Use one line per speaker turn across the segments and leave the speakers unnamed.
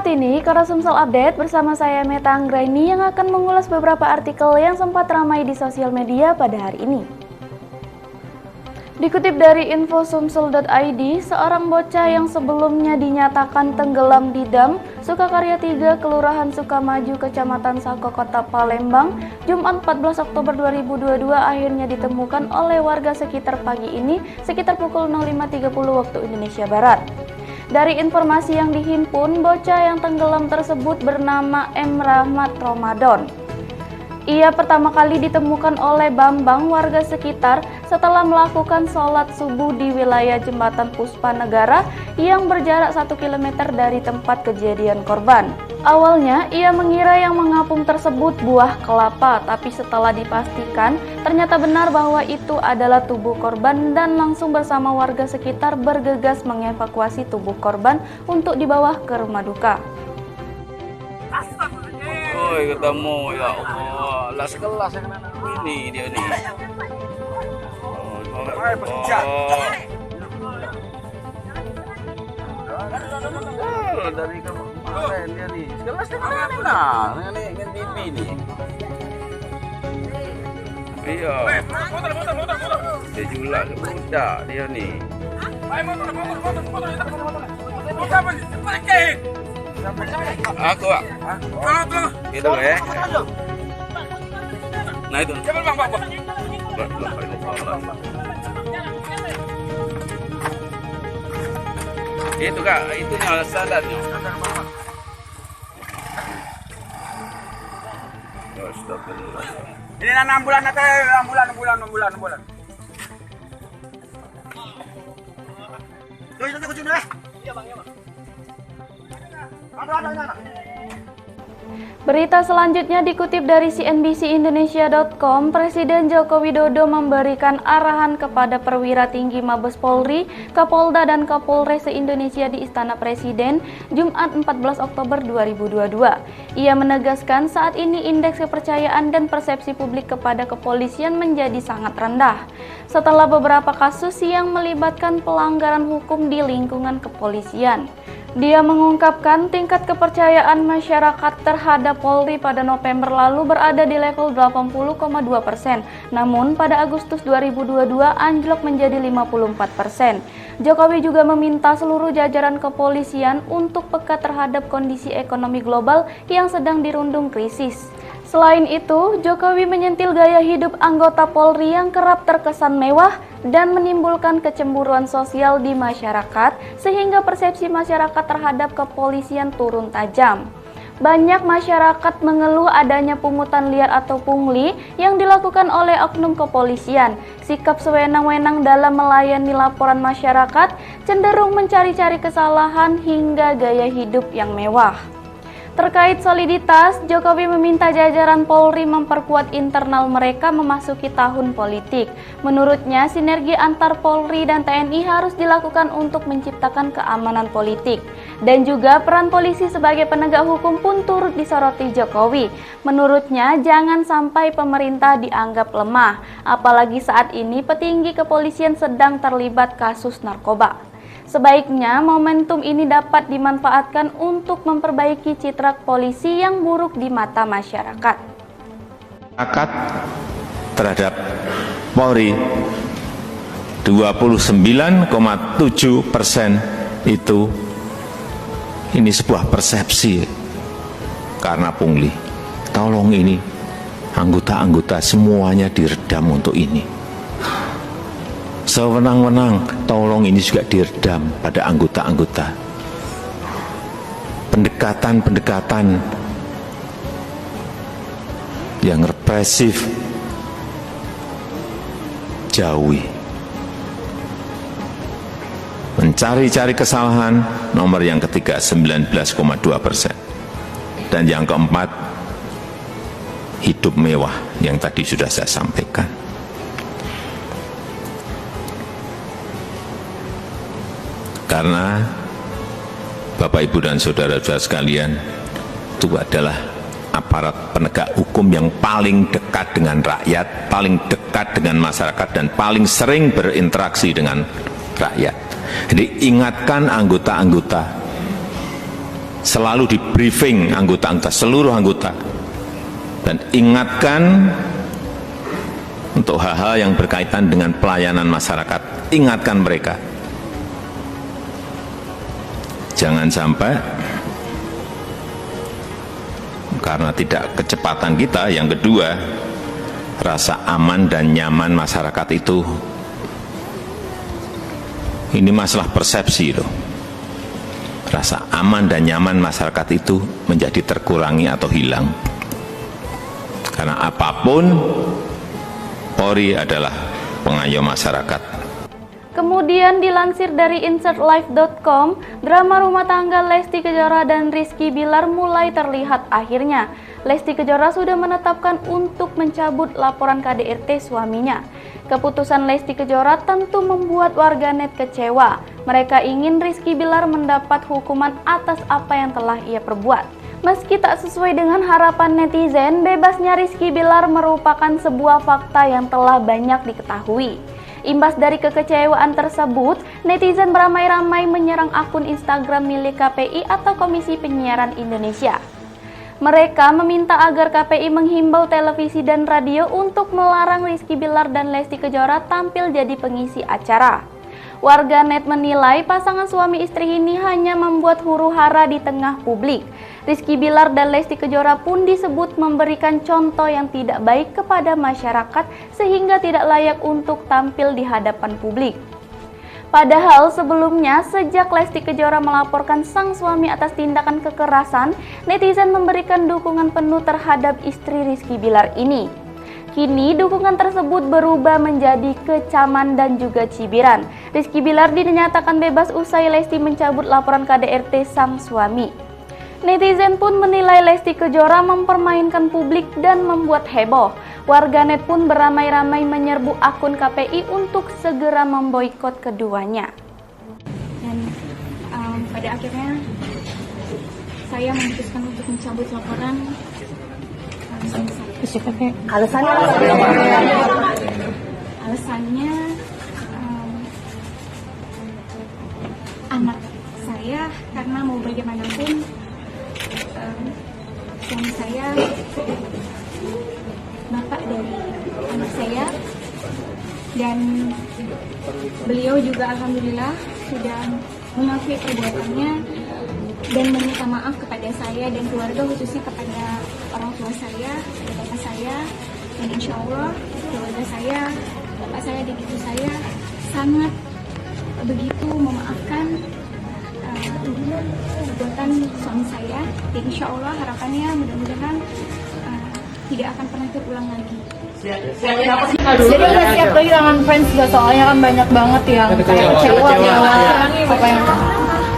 Saat ini, Kora Sumsel Update bersama saya Meta Anggraini yang akan mengulas beberapa artikel yang sempat ramai di sosial media pada hari ini. Dikutip dari infosumsel.id, seorang bocah yang sebelumnya dinyatakan tenggelam di dam Sukakarya 3, Kelurahan Sukamaju, Kecamatan Sako, Kota Palembang, Jumat 14 Oktober 2022 akhirnya ditemukan oleh warga sekitar pagi ini sekitar pukul 05.30 waktu Indonesia Barat. Dari informasi yang dihimpun, bocah yang tenggelam tersebut bernama M. Rahmat Ramadan. Ia pertama kali ditemukan oleh Bambang, warga sekitar, setelah melakukan sholat subuh di wilayah Jembatan Puspa Negara yang berjarak 1 km dari tempat kejadian korban. Awalnya, ia mengira yang mengapung tersebut buah kelapa, tapi setelah dipastikan, ternyata benar bahwa itu adalah tubuh korban dan langsung bersama warga sekitar bergegas mengevakuasi tubuh korban untuk dibawa ke rumah duka.
Oi, ketemu, ya Allah, lah sekelas yang ini dia nih. Dari kemarin dia nih, sekelas yang mana? Dengan TV nih. Iya. Dia juga budak dia nih. Aku, Pak. Itu ya. Nah itu. Itu Kak, itu nyala sadarnya.
Ini 6 bulan nanti, 6 bulan. Tuh, itu kucing deh. Iya bang. Ada.
Berita selanjutnya dikutip dari cnbcindonesia.com, Presiden Joko Widodo memberikan arahan kepada perwira tinggi Mabes Polri, Kapolda dan Kapolres se-Indonesia di Istana Presiden, Jumat 14 Oktober 2022. Ia menegaskan saat ini indeks kepercayaan dan persepsi publik kepada kepolisian menjadi sangat rendah, setelah beberapa kasus yang melibatkan pelanggaran hukum di lingkungan kepolisian. Dia mengungkapkan tingkat kepercayaan masyarakat terhadap Polri pada November lalu berada di level 80,2%, namun pada Agustus 2022 anjlok menjadi 54%. Jokowi juga meminta seluruh jajaran kepolisian untuk peka terhadap kondisi ekonomi global yang sedang dirundung krisis. Selain itu, Jokowi menyentil gaya hidup anggota Polri yang kerap terkesan mewah dan menimbulkan kecemburuan sosial di masyarakat sehingga persepsi masyarakat terhadap kepolisian turun tajam. Banyak masyarakat mengeluh adanya pungutan liar atau pungli yang dilakukan oleh oknum kepolisian. Sikap sewenang-wenang dalam melayani laporan masyarakat cenderung mencari-cari kesalahan hingga gaya hidup yang mewah. Terkait soliditas, Jokowi meminta jajaran Polri memperkuat internal mereka memasuki tahun politik. Menurutnya, sinergi antar Polri dan TNI harus dilakukan untuk menciptakan keamanan politik. Dan juga peran polisi sebagai penegak hukum pun turut disoroti Jokowi. Menurutnya, jangan sampai pemerintah dianggap lemah, apalagi saat ini petinggi kepolisian sedang terlibat kasus narkoba. Sebaiknya momentum ini dapat dimanfaatkan untuk memperbaiki citra polisi yang buruk di mata masyarakat.
Masyarakat terhadap Polri 29,7% itu ini sebuah persepsi karena pungli. Tolong ini anggota-anggota semuanya diredam untuk ini. Sewenang-wenang, tolong ini juga diredam pada anggota-anggota. Pendekatan-pendekatan yang represif, jauhi. Mencari-cari kesalahan, nomor yang ketiga 19,2%. Dan yang keempat, hidup mewah yang tadi sudah saya sampaikan. Karena Bapak, Ibu, dan saudara-saudara sekalian, itu adalah aparat penegak hukum yang paling dekat dengan rakyat, paling dekat dengan masyarakat, dan paling sering berinteraksi dengan rakyat. Jadi ingatkan anggota-anggota selalu di briefing anggota-anggota, seluruh anggota, dan ingatkan untuk hal-hal yang berkaitan dengan pelayanan masyarakat. Ingatkan mereka, jangan sampai karena tidak kecepatan kita. Yang kedua, rasa aman dan nyaman masyarakat itu, ini masalah persepsi loh. Rasa aman dan nyaman masyarakat itu menjadi terkurangi atau hilang. Karena apapun, Polri adalah pengayom masyarakat.
Kemudian dilansir dari insertlife.com, drama rumah tangga Lesti Kejora dan Rizky Bilar mulai terlihat akhirnya. Lesti Kejora sudah menetapkan untuk mencabut laporan KDRT suaminya. Keputusan Lesti Kejora tentu membuat warganet kecewa. Mereka ingin Rizky Bilar mendapat hukuman atas apa yang telah ia perbuat. Meski tak sesuai dengan harapan netizen, bebasnya Rizky Bilar merupakan sebuah fakta yang telah banyak diketahui. Imbas dari kekecewaan tersebut, netizen beramai-ramai menyerang akun Instagram milik KPI atau Komisi Penyiaran Indonesia. Mereka meminta agar KPI menghimbau televisi dan radio untuk melarang Rizky Bilar dan Lesti Kejora tampil jadi pengisi acara. Warganet menilai pasangan suami istri ini hanya membuat huru-hara di tengah publik. Rizky Bilar dan Lesti Kejora pun disebut memberikan contoh yang tidak baik kepada masyarakat sehingga tidak layak untuk tampil di hadapan publik. Padahal sebelumnya, sejak Lesti Kejora melaporkan sang suami atas tindakan kekerasan, netizen memberikan dukungan penuh terhadap istri Rizky Bilar ini. Kini dukungan tersebut berubah menjadi kecaman dan juga cibiran. Rizky Bilar dinyatakan bebas usai Lesti mencabut laporan KDRT sang suami. Netizen pun menilai Lesti Kejora mempermainkan publik dan membuat heboh. Warganet pun beramai-ramai menyerbu akun KPI untuk segera memboikot keduanya.
Dan pada akhirnya saya memutuskan untuk mencabut laporan. Alasannya anak saya, karena mau bagaimanapun suami saya bapak dari anak saya, dan beliau juga alhamdulillah sudah mengakui perbuatannya dan meminta maaf kepada saya dan keluarga, khususnya kepada orang tua saya, kepada bapak saya, dan insya Allah keluarga saya, bapak saya dan ibu saya sangat begitu memaafkan perbuatan suami saya, dan insya Allah harapannya mudah-mudahan tidak akan pernah terulang lagi.
Jadi udah siap kehilangan fans gak, soalnya kan banyak banget yang kayak kecewa apa yang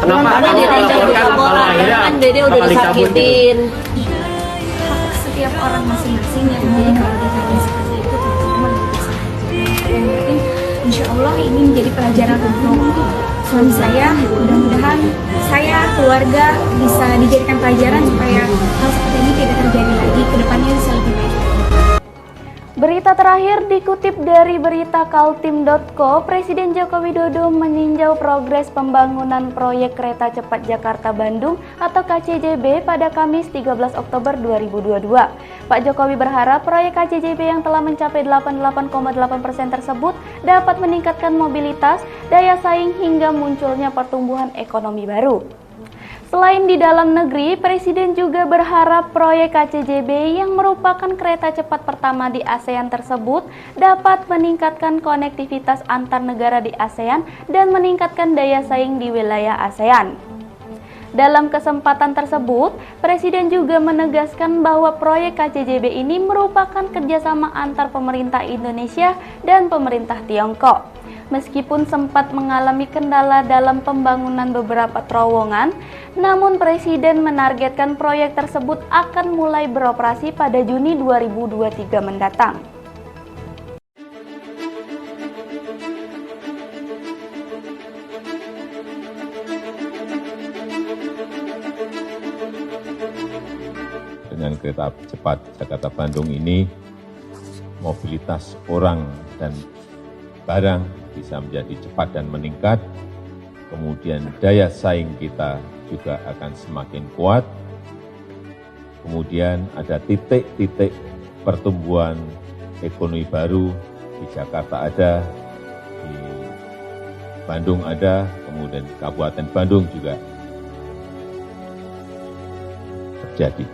Kenapa dilaporkan akhirnya kan Dede udah disakitin?
Hak setiap orang masing-masing yang jadi kalau ditanya seperti itu tentu yang penting insya Allah ini menjadi pelajaran untuk suami saya. Mudah-mudahan saya, keluarga bisa dijadikan pelajaran supaya hal seperti ini tidak terjadi lagi, kedepannya bisa lebih baik.
Berita terakhir dikutip dari berita kaltim.co, Presiden Joko Widodo meninjau progres pembangunan proyek kereta cepat Jakarta-Bandung atau KCJB pada Kamis 13 Oktober 2022. Pak Jokowi berharap proyek KCJB yang telah mencapai 88,8% tersebut dapat meningkatkan mobilitas, daya saing hingga munculnya pertumbuhan ekonomi baru. Selain di dalam negeri, Presiden juga berharap proyek KCJB yang merupakan kereta cepat pertama di ASEAN tersebut dapat meningkatkan konektivitas antar negara di ASEAN dan meningkatkan daya saing di wilayah ASEAN. Dalam kesempatan tersebut, Presiden juga menegaskan bahwa proyek KCJB ini merupakan kerjasama antar pemerintah Indonesia dan pemerintah Tiongkok. Meskipun sempat mengalami kendala dalam pembangunan beberapa terowongan, namun Presiden menargetkan proyek tersebut akan mulai beroperasi pada Juni 2023 mendatang.
Dengan kereta cepat Jakarta-Bandung ini, mobilitas orang dan barang bisa menjadi cepat dan meningkat, kemudian daya saing kita juga akan semakin kuat. Kemudian ada titik-titik pertumbuhan ekonomi baru, di Jakarta ada, di Bandung ada, kemudian di Kabupaten Bandung juga terjadi.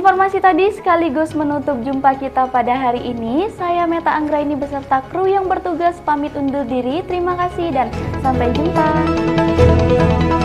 Informasi tadi sekaligus menutup jumpa kita pada hari ini. Saya Meta Anggraini beserta kru yang bertugas pamit undur diri. Terima kasih dan sampai jumpa.